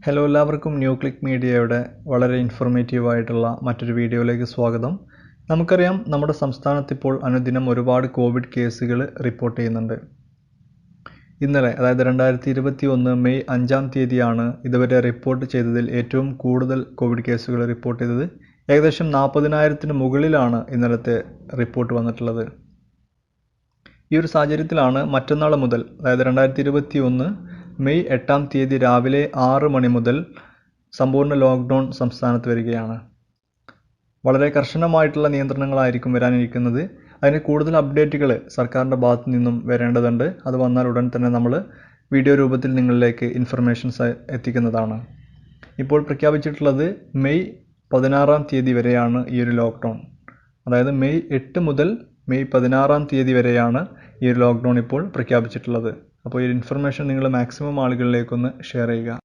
Hello എല്ലാവർക്കും new click മീഡിയയുടെ വളരെ ഇൻഫോർമേറ്റീവ് ആയിട്ടുള്ള മറ്റൊരു വീഡിയോയിലേക്ക് സ്വാഗതം. നമുക്കറിയാം നമ്മുടെ സംസ്ഥാനത്ത് ഇപ്പോൾ അനുദിനം ഒരുപാട് കോവിഡ് കേസുകൾ റിപ്പോർട്ട് ചെയ്യുന്നുണ്ട്. ഇന്നലെ അതായത് 2021 മെയ് 5-ാം തീയതിയാണ് ഇതുവരെ റിപ്പോർട്ട് ചെയ്തതിൽ ഏറ്റവും കൂടുതൽ കോവിഡ് കേസുകൾ റിപ്പോർട്ട് ചെയ്തത്. ഏകദേശം 40,000-ന് മുകളിലാണ് ഇന്നലത്തെ റിപ്പോർട്ട് വന്നിട്ടുള്ളത്. ഈ ഒരു സാഹചര്യത്തിലാണ് മറ്റന്നാൾ മുതൽ അതായത് 2021 മെയ് 8-ാം തീയതി രാവിലെ 6 മണി മുതൽ സമ്പൂർണ്ണ ലോക്ക്ഡൗൺ സംസ്ഥാനത്ത് വരികയാണ്. വളരെ കർശനമായിട്ടുള്ള നിയന്ത്രണങ്ങളായിരിക്കും വരാനിരിക്കുന്നത്. അതിന് കൂടുതൽ അപ്ഡേറ്റുകൾ സർക്കാരിൻ്റെ ഭാഗത്തു നിന്നും വരേണ്ടതുണ്ട്. അത് വന്നാൽ ഉടൻ തന്നെ നമ്മൾ വീഡിയോ രൂപത്തിൽ നിങ്ങളിലേക്ക് ഇൻഫർമേഷൻസ് എത്തിക്കുന്നതാണ്. ഇപ്പോൾ പ്രഖ്യാപിച്ചിട്ടുള്ളത് മെയ് 16-ാം തീയതി വരെയാണ് ഈ ഒരു ലോക്ക്ഡൗൺ. അതായത് മെയ് 8 മുതൽ മെയ് 16-ാം തീയതി വരെയാണ് ഈ ഒരു ലോക്ക്ഡൗൺ ഇപ്പോൾ പ്രഖ്യാപിച്ചിട്ടുള്ളത്. അപ്പോൾ ഈ ഇൻഫർമേഷൻ നിങ്ങൾ മാക്സിമം ആളുകളിലേക്കൊന്ന് ഷെയർ ചെയ്യുക.